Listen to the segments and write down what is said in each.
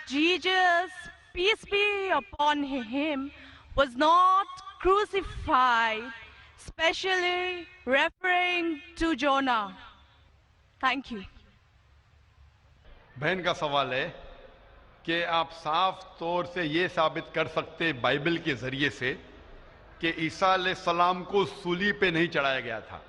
Jesus, peace be upon him, was not crucified, especially referring to Jonah. Thank you. बहन का सवाल है कि आप साफ तौर से ये साबित कर सकते बाइबल के जरिए से कि ईसा अलैहिस्सलाम को सूली पे नहीं चढ़ाया गया था।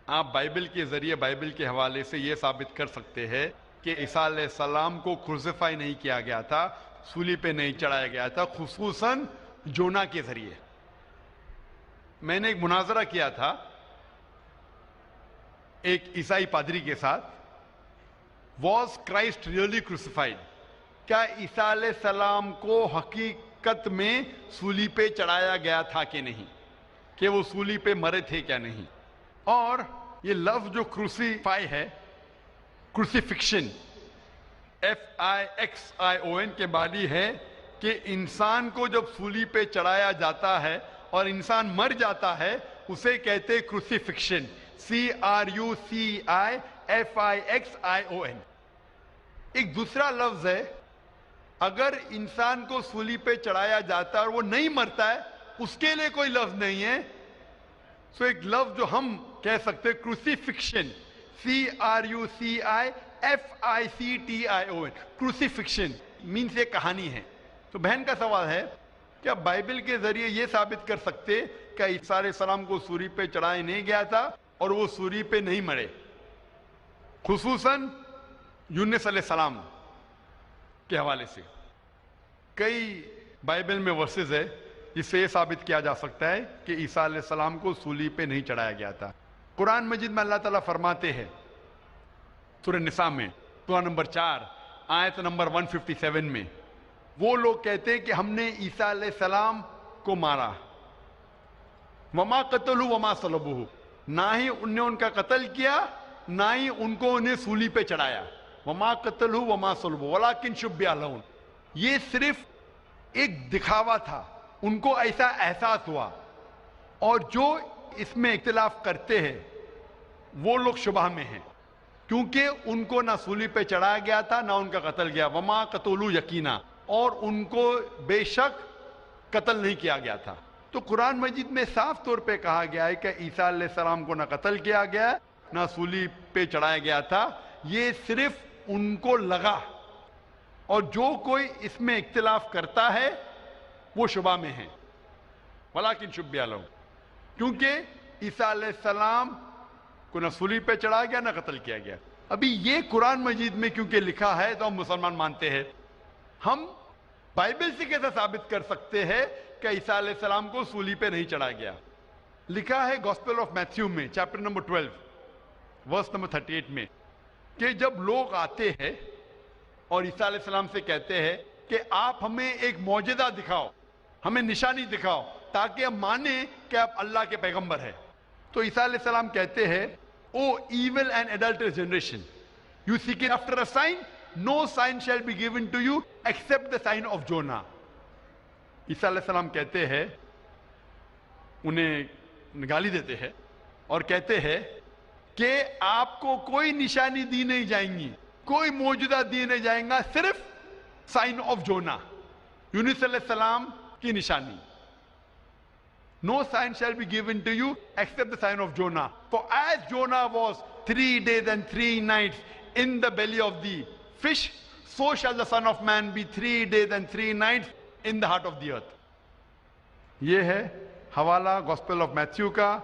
आप बाइबल के जरिए, बाइबल के हवाले से ये साबित कर सकते हैं कि ईसा अलैहिस्सलाम को क्रूसिफाई नहीं किया गया था, सूली पे नहीं चढ़ाया गया था, खुसूसन जोना के जरिए। मैंने एक मुनाजरा किया था एक ईसाई पादरी के साथ, वॉज क्राइस्ट रियली क्रूसिफाइड? क्या ईसा अलैहिस्सलाम को हकीकत में सूली पे चढ़ाया गया था कि नहीं, कि वो सूली पे मरे थे क्या नहीं। और ये लफ्ज जो क्रूसीफाई है, क्रूसीफिक्शन, FIXION के बानी है कि इंसान को जब सूली पे चढ़ाया जाता है और इंसान मर जाता है, उसे कहते क्रूसीफिक्शन, CRUCIFIXION। एक दूसरा लफ्ज है, अगर इंसान को सूली पे चढ़ाया जाता है और वो नहीं मरता है, उसके लिए कोई लफ्ज नहीं है। सो एक लफ्ज जो हम कह सकते हैं क्रूसीफिक्शन, CRUCIFICTION, क्रूसीफिक्शन मीन्स ये कहानी है। तो बहन का सवाल है, क्या बाइबल के जरिए ये साबित कर सकते कि ईसा अलैहिस्सलाम को सूली पे चढ़ाया नहीं गया था और वो सूली पे नहीं मरे, खुसूसन यूनुस अलैहिस्सलाम के हवाले से? कई बाइबल में वर्सेस है जिससे ये साबित किया जा सकता है कि ईसा अलैहिस्सलाम को सूली पे नहीं चढ़ाया गया था। कुरान मजीद में अल्लाह ताला फरमाते हैं सूरह निसा में, सूरह नंबर 4 आयत नंबर 157 में, वो लोग कहते हैं कि हमने ईसा अलैहिस्सलाम को मारा, वमा कतलू वमा सलबुहु, ना ही उनने उनका कत्ल किया, ना ही उनको उन्हें सूली पे चढ़ाया। वमा कतलू वमा सलबुहु वलाकिन शुब्बिह लहुम, ये सिर्फ एक दिखावा था, उनको ऐसा एहसास हुआ। और जो इसमें इख्तिलाफ करते हैं वो लोग शुबह में हैं, क्योंकि उनको ना सूली पे चढ़ाया गया था ना उनका कत्ल किया। वमा कतलू यकीना, और उनको बेशक कत्ल नहीं किया गया था। तो कुरान मजीद में साफ तौर पे कहा गया है कि ईसा अलैहिस्सलाम को ना कत्ल किया गया ना सूली पे चढ़ाया गया था, ये सिर्फ उनको लगा। और जो कोई इसमें इख्तिलाफ करता है वो शुबा में है, वलाकिन शुब्बिह लहुम, क्योंकि ईसा अलैहिस्सलाम को ना सूली पे चढ़ाया गया ना कत्ल किया गया। अभी ये कुरान मजीद में क्योंकि लिखा है तो हम मुसलमान मानते हैं। हम बाइबल से कैसे साबित कर सकते हैं कि ईसा अलैहिस्सलाम को सूली पे नहीं चढ़ाया गया? लिखा है गॉस्पेल ऑफ मैथ्यू में चैप्टर नंबर 12 वर्स नंबर 38 में कि जब लोग आते हैं और ईसा अलैहिस्सलाम से कहते हैं कि आप हमें एक मौजज़ा दिखाओ, हमें निशानी दिखाओ ताकि हम माने कि आप अल्लाह के पैगंबर हैं, तो ईसा अलैहिस्सलाम कहते हैं, ओ evil and adulterous generation, you seek it after a sign, no sign shall be given to you except the sign of Jonah। ईसा अलैहिस्सलाम कहते हैं, उन्हें गाली देते हैं और कहते हैं कि आपको कोई निशानी दी नहीं जाएंगी, कोई मौजूदा दी नहीं जाएगा, सिर्फ साइन ऑफ जोना, यूनुस अलैहिस्सलाम की निशानी। No sign shall be given to you except the sign of Jonah. For as Jonah was 3 days and 3 nights in the belly of the fish, so shall the Son of Man be 3 days and 3 nights in the heart of the earth। ये है हवाला gospel of Matthew का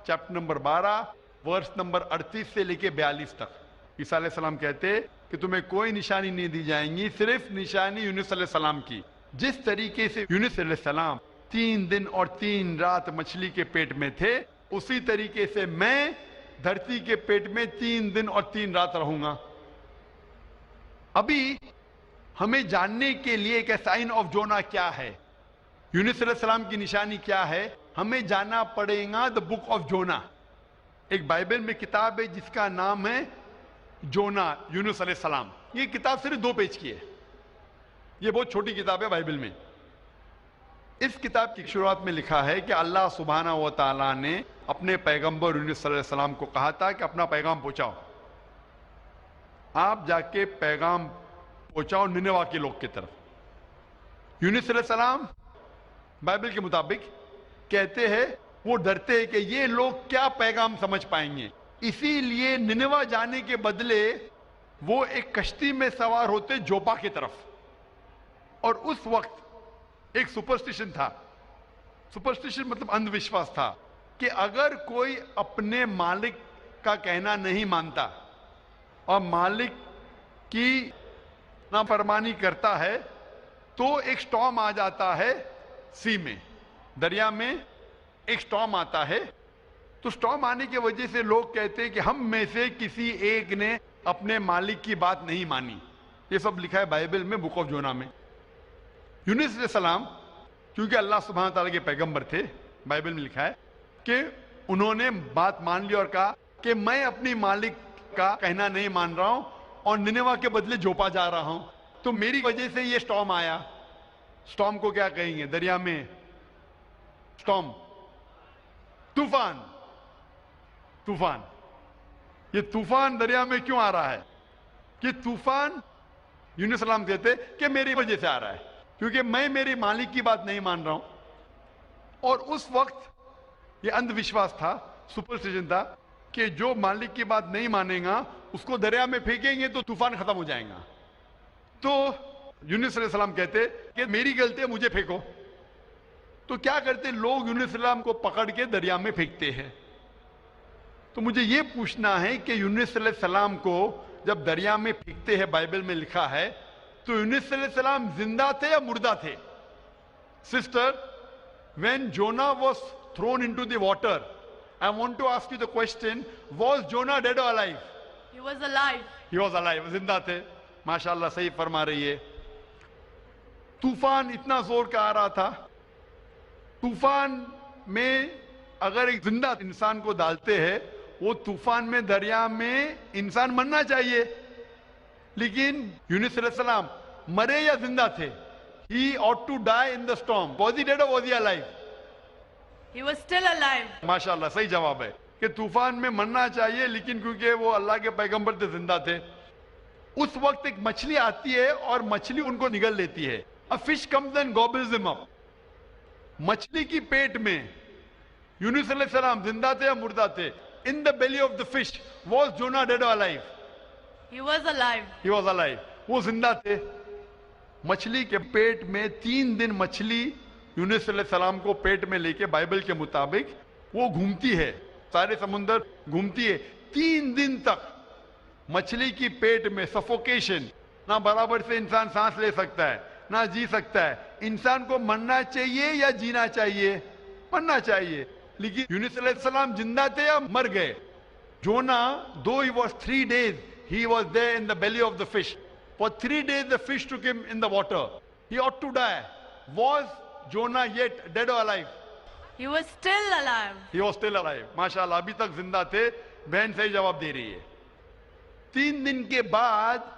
chapter number 12 verse number 38 से लेके 42 तक। ईसा अलैहिस्सलाम कहते कि तुम्हें कोई निशानी नहीं दी जाएंगी, सिर्फ निशानी यूनुस अलैहिस्सलाम की। जिस तरीके से यूनुस अलैहिस्सलाम 3 दिन और 3 रात मछली के पेट में थे, उसी तरीके से मैं धरती के पेट में 3 दिन और 3 रात रहूंगा। अभी हमें जानने के लिए कि साइन ऑफ जोना क्या है, यूनुस अलैहिस्सलाम की निशानी क्या है, हमें जाना पड़ेगा द बुक ऑफ जोना। एक बाइबल में किताब है जिसका नाम है जोना यूनुस अलैहिस्सलाम। ये किताब सिर्फ 2 पेज की है, ये बहुत छोटी किताब है बाइबल में। इस किताब की शुरुआत में लिखा है कि अल्लाह सुब्हानहू व तआला ने अपने पैगंबर यूनुस अलैहिस्सलाम को कहा था कि अपना पैगाम पहुंचाओ, आप जाके पैगाम पहुंचाओ निनेवा के लोग की तरफ. यूनुस अलैहिस्सलाम बाइबल के मुताबिक कहते हैं वो डरते हैं कि ये लोग क्या पैगाम समझ पाएंगे, इसीलिए निनेवा जाने के बदले वो एक कश्ती में सवार होते जोपा की तरफ. और उस वक्त एक सुपरस्टिशन था. सुपरस्टिशन मतलब अंधविश्वास था कि अगर कोई अपने मालिक का कहना नहीं मानता और मालिक की नाफरमानी करता है तो एक स्टॉर्म आ जाता है सी में, दरिया में एक स्टॉर्म आता है. तो स्टॉर्म आने की वजह से लोग कहते हैं कि हम में से किसी एक ने अपने मालिक की बात नहीं मानी. ये सब लिखा है बाइबल में, बुक ऑफ जोना में. यूनुस अलैहिस्सलाम क्योंकि अल्लाह सुब्हानहू तआला के पैगंबर थे, बाइबल में लिखा है कि उन्होंने बात मान ली और कहा कि मैं अपनी मालिक का कहना नहीं मान रहा हूं और निनेवा के बदले जोपा जा रहा हूं. तो मेरी वजह से ये स्टॉर्म आया. स्टॉर्म को क्या कहेंगे दरिया में? स्टॉर्म, तूफान. तूफान, ये तूफान दरिया में क्यों आ रहा है? कि तूफान यूनुस अलैहिस्सलाम कहते कि मेरी वजह से आ रहा है, क्योंकि मैं मेरे मालिक की बात नहीं मान रहा हूं. और उस वक्त ये अंधविश्वास था, सुपरस्टिशन था कि जो मालिक की बात नहीं मानेगा उसको दरिया में फेंकेंगे तो तूफान खत्म हो जाएगा. तो यूनुस अलैहिस्सलाम कहते कि मेरी गलती है, मुझे फेंको. तो क्या करते लोग? यूनुस अलैहिस्सलाम को पकड़ के दरिया में फेंकते हैं. तो मुझे ये पूछना है कि यूनुस अलैहिस्सलाम को जब दरिया में फेंकते हैं, बाइबल में लिखा है, तो यूनुस अलैहिस्सलाम जिंदा थे या मुर्दा थे? Sister, when Jonah was thrown into the water, I want to ask you the question, was Jonah dead or alive? He was alive. He was alive, जिंदा थे. माशाल्लाह सही फरमा रही है. तूफान इतना जोर का आ रहा था. तूफान में अगर एक जिंदा इंसान को डालते हैं, वो तूफान में दरिया में इंसान मरना चाहिए. लेकिन यूनुस अलैहिस्सलाम मरे या जिंदा थे? He ought to die in the storm. Was he dead or was he alive? He was still alive. माशाल्लाह सही जवाब है कि तूफान में मरना चाहिए, लेकिन क्योंकि वो अल्लाह के पैगंबर थे, जिंदा थे. उस वक्त एक मछली आती है और मछली उनको निगल लेती है. A fish comes and gobbles them up. मछली की पेट में यूनुस अलैहिस्सलाम जिंदा थे या मुर्दा थे? In the belly of the fish, was Jonah dead or alive? He was alive. He was alive. वो जिंदा थे. मछली के पेट में 3 दिन मछली यूनुस अलैहिस्सलाम को पेट में लेके बाइबल के मुताबिक वो घूमती है, सारे समुंदर घूमती है. 3 दिन तक मछली की पेट में सफोकेशन. ना बराबर से इंसान सांस ले सकता है, ना जी सकता है. इंसान को मरना चाहिए या जीना चाहिए? मरना चाहिए. लेकिन यूनुस अलैहिस्सलाम जिंदा थे या मर गए? जोना, though he was 3 days, he was there in the belly of the fish. For 3 days the fish took him in the water. He ought to die. Was Jonah yet dead or alive? He was still alive. He was still alive. माशाल्लाह अभी तक जिंदा थे. बहन सही जवाब दे रही है. 3 दिन के बाद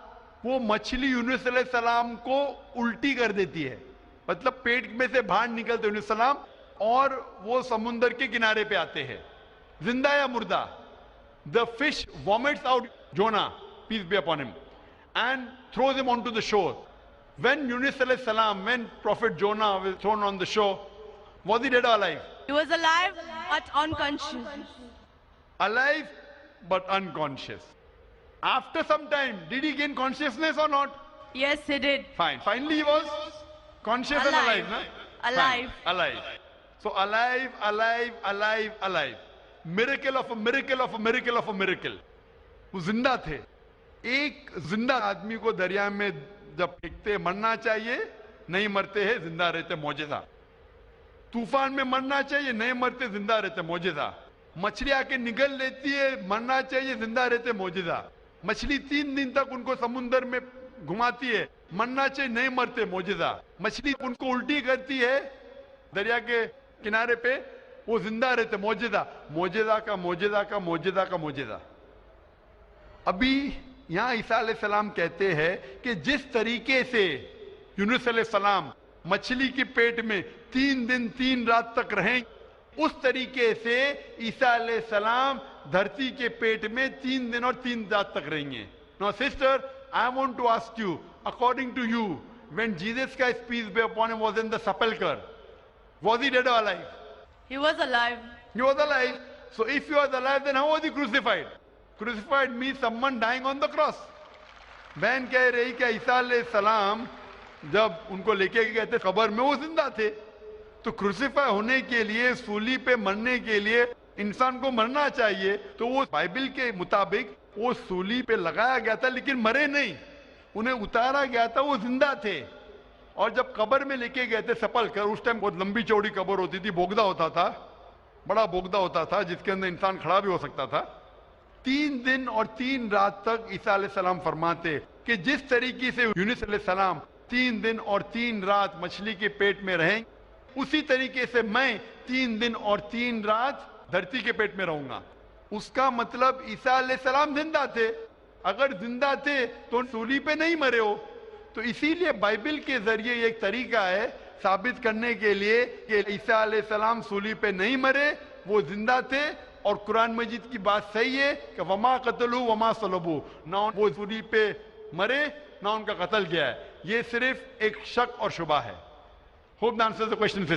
वो मछली यूनुस अलैहिस्सलाम को उल्टी कर देती है. मतलब पेट में से बाहर निकलते यूनुस अलैहिस्सलाम और वो समुंदर के किनारे पे आते हैं. जिंदा या मुर्दा? The fish vomits out Jonah, peace be upon him, and throws him onto the shore. When Yunus alayhi salam, when Prophet Jonah was thrown on the shore, was he dead or alive? He was alive but unconscious. Alive but unconscious. After some time, did he gain consciousness or not? Yes, he did. Fine. Finally he was conscious and alive. Alive. Na? Alive. Fine. Alive. So alive, alive, alive, alive. Miracle of a miracle of a miracle of a miracle. वो जिंदा थे. एक जिंदा आदमी को दरिया में जब फेंकते मरना चाहिए, नहीं मरते हैं, जिंदा रहते, मौजज़ा. तूफान में मरना चाहिए, नहीं मरते, जिंदा रहते, मौजज़ा. मछली आके निगल लेती है, मरना चाहिए, जिंदा रहते, मौजज़ा. मछली 3 दिन तक उनको समुंदर में घुमाती है, मरना चाहिए, नहीं मरते, मौजज़ा. मछली उनको उल्टी करती है दरिया के किनारे पे, वो जिंदा रहते, मौजज़ा. मौजज़ा का मौजज़ा का मौजज़ा का मौजज़ा. अभी यहां ईसा अलैहिस्सलाम कहते हैं कि जिस तरीके से यूनुस अलैहिस्सलाम मछली के पेट में 3 दिन 3 रात तक रहें, उस तरीके से ईसा अलैहिस्सलाम धरती के पेट में 3 दिन और 3 रात तक रहेंगे. Now sister, I want to ask you, according to you, when Jesus Christ, peace be upon him, was in the sepulchre, was he dead or alive? He was alive. He was alive. So if he was alive, then how was he crucified? Crucified means someone dying on the cross. बहन कह रही कि ईसा अलैहिस्सलाम जब उनको लेके गए थे कब्र में, वो जिंदा थे. तो क्रूसिफाई होने के लिए, सूली पे मरने के लिए इंसान को मरना चाहिए. तो वो बाइबल के मुताबिक वो सूली पे लगाया गया था, लेकिन मरे नहीं, उन्हें उतारा गया था, वो जिंदा थे. और जब कब्र में लेके गए थे सेपल्कर, उस टाइम बहुत लंबी चौड़ी कब्र होती थी, बोगदा होता था, बड़ा बोगदा होता था जिसके अंदर इंसान खड़ा भी हो सकता था. 3 दिन और 3 रात तक ईसा अलैहिस्सलाम फरमाते कि जिस तरीके से यूनुस अलैहिस्सलाम 3 दिन और 3 रात मछली के पेट में रहें, उसी तरीके से मैं 3 दिन और 3 रात धरती के पेट में रहूंगा. उसका मतलब ईसा अलैहिस्सलाम जिंदा थे. अगर जिंदा थे तो सूली पे नहीं मरे हो. तो इसीलिए बाइबल के जरिए एक तरीका है साबित करने के लिए कि ईसा अलैहिस्सलाम सूली पे नहीं मरे, वो जिंदा थे. और कुरान मजीद की बात सही है कि वमा कतलू वमा सलबू, ना वो सूली पे मरे ना उनका कत्ल किया है. ये सिर्फ एक शक और शुबा है. Hope the answer the question.